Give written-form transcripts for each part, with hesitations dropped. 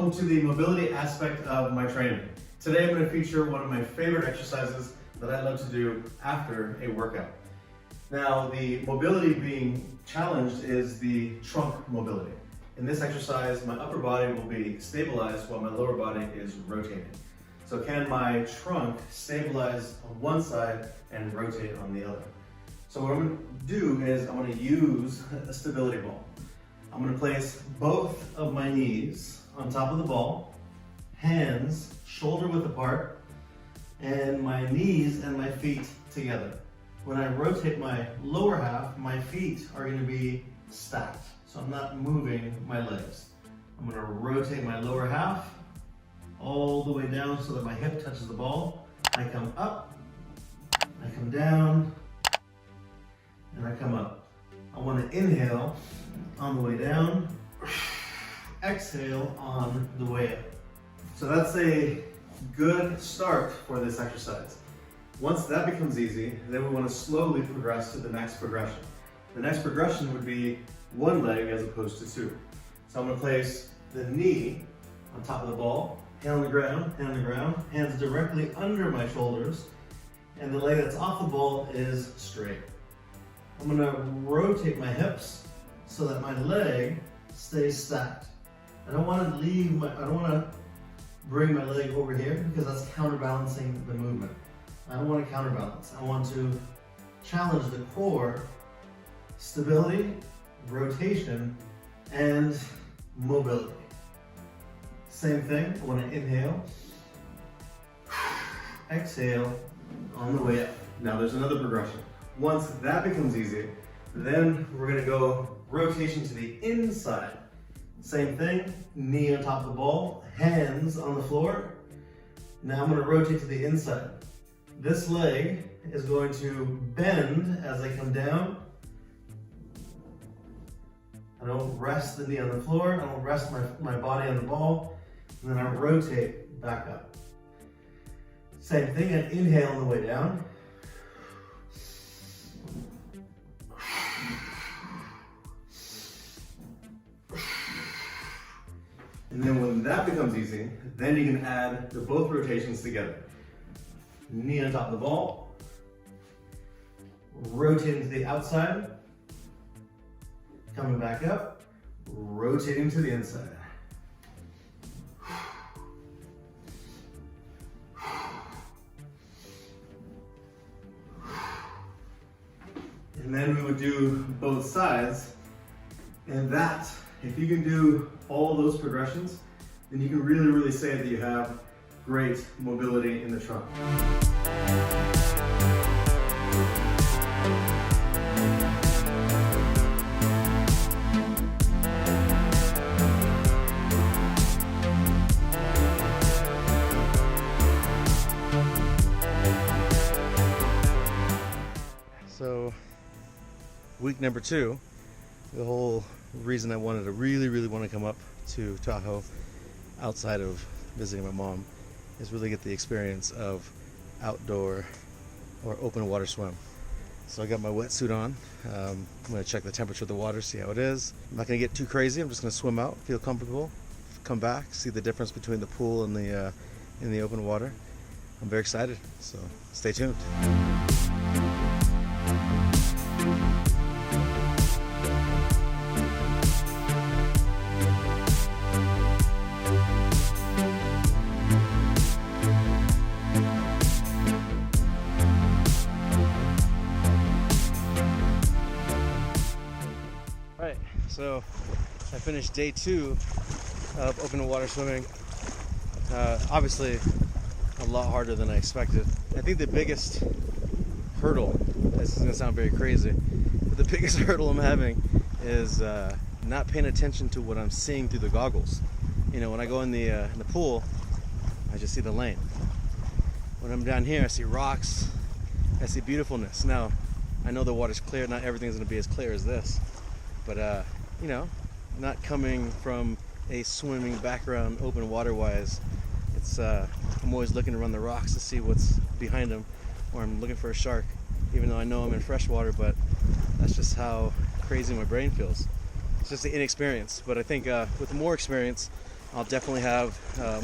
welcome to the mobility aspect of my training. Today I'm going to feature one of my favorite exercises that I love to do after a workout. Now, the mobility being challenged is the trunk mobility. In this exercise, my upper body will be stabilized while my lower body is rotating. So can my trunk stabilize on one side and rotate on the other? So what I'm going to do is I'm going to use a stability ball. I'm going to place both of my knees on top of the ball, hands shoulder width apart, and my knees and my feet together. When I rotate my lower half, my feet are going to be stacked, so I'm not moving my legs. I'm going to rotate my lower half all the way down so that my hip touches the ball. I come up, I come down, and I come up. I want to inhale on the way down, exhale on the way up. So that's a good start for this exercise. Once that becomes easy, then we want to slowly progress to the next progression. The next progression would be one leg as opposed to two. So I'm going to place the knee on top of the ball, hand on the ground, hands directly under my shoulders, and the leg that's off the ball is straight. I'm going to rotate my hips so that my leg stays stacked. I don't want to bring my leg over here because that's counterbalancing the movement. I don't want to counterbalance. I want to challenge the core, stability, rotation, and mobility. Same thing, I want to inhale, exhale on the way up. Now there's another progression. Once that becomes easy, then we're going to go rotation to the inside. Same thing, knee on top of the ball, hands on the floor. Now I'm going to rotate to the inside. This leg is going to bend as I come down. I don't rest the knee on the floor, I don't rest my body on the ball, and then I rotate back up. Same thing, I inhale on the way down. And then when that becomes easy, then you can add the both rotations together. Knee on top of the ball, rotating to the outside, coming back up, rotating to the inside. And then we would do both sides, and that, if you can do all those progressions, then you can really say that you have great mobility in the trunk. So, week number 2, the whole reason I wanted to really want to come up to Tahoe outside of visiting my mom is really get the experience of outdoor or open water swim. So I got my wetsuit on. I'm going to check the temperature of the water, see how it is. I'm not going to get too crazy. I'm just going to swim out, feel comfortable, come back, see the difference between the pool and the in the open water. I'm very excited, so stay tuned. So I finished day 2 of open water swimming. Obviously a lot harder than I expected. I think the biggest hurdle, this is gonna sound very crazy, but the biggest hurdle I'm having is not paying attention to what I'm seeing through the goggles. You know, when I go in the pool, I just see the lane. When I'm down here, I see rocks, I see beautifulness. Now, I know the water's clear, not everything's gonna be as clear as this, but you know, not coming from a swimming background, open water-wise, it's I'm always looking around the rocks to see what's behind them, or I'm looking for a shark, even though I know I'm in freshwater. But that's just how crazy my brain feels. It's just the inexperience. But I think with more experience, I'll definitely have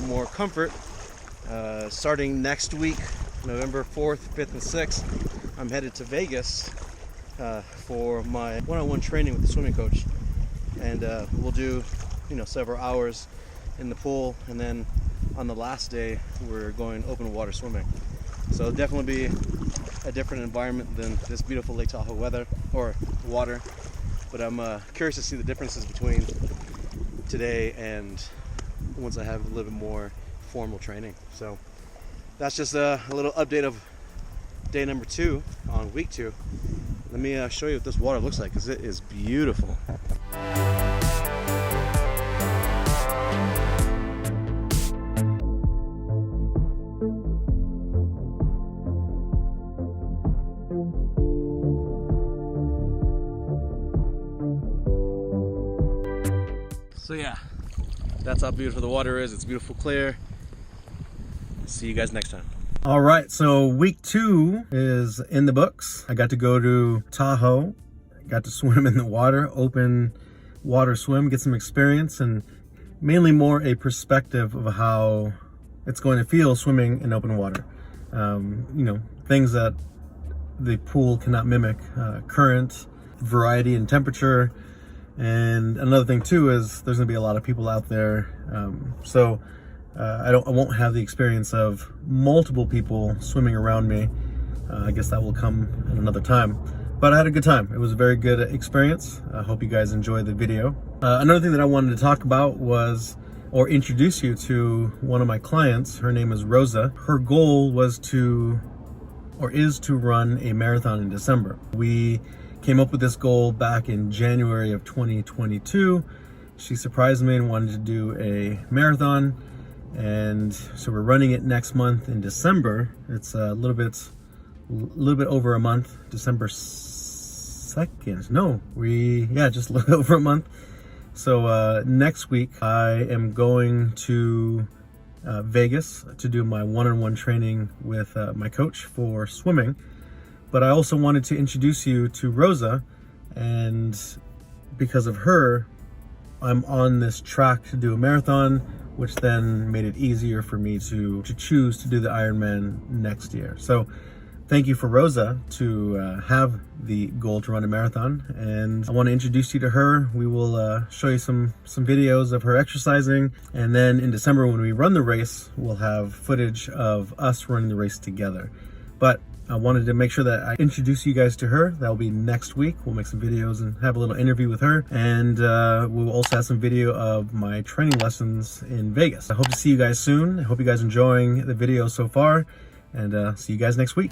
more comfort. Starting next week, November 4th, 5th, and 6th, I'm headed to Vegas for my one-on-one training with the swimming coach. And we'll do, several hours in the pool, and then on the last day, we're going open water swimming. So it'll definitely be a different environment than this beautiful Lake Tahoe weather or water. But I'm curious to see the differences between today and once I have a little bit more formal training. So that's just a little update of day number 2 on week 2. Let me show you what this water looks like, because it is beautiful. So yeah, that's how beautiful the water is. It's beautiful, clear. See you guys next time. All right, so week 2 is in the books. I got to go to Tahoe, got to swim in the water, open water swim, get some experience, and mainly more a perspective of how it's going to feel swimming in open water. Things that the pool cannot mimic, current, variety and temperature. And another thing too is there's gonna be a lot of people out there, so I won't have the experience of multiple people swimming around me. I guess that will come at another time. But I had a good time. It was a very good experience. I hope you guys enjoyed the video. Another thing that I wanted to talk about was, or introduce you to one of my clients. Her name is Rosa. Her goal was to, or is to, run a marathon in December. We came up with this goal back in January of 2022. She surprised me and wanted to do a marathon, and so we're running it next month in December. It's a little bit over a month, December 2nd. No, just a little over a month. So next week I am going to Vegas to do my one-on-one training with my coach for swimming. But I also wanted to introduce you to Rosa, and because of her, I'm on this track to do a marathon, which then made it easier for me to choose to do the Ironman next year. So thank you for Rosa to have the goal to run a marathon, and I want to introduce you to her. We will show you some videos of her exercising, and then in December when we run the race, we'll have footage of us running the race together. But I wanted to make sure that I introduce you guys to her. That'll be next week. We'll make some videos and have a little interview with her. And we'll also have some video of my training lessons in Vegas. I hope to see you guys soon. I hope you guys are enjoying the video so far. And see you guys next week.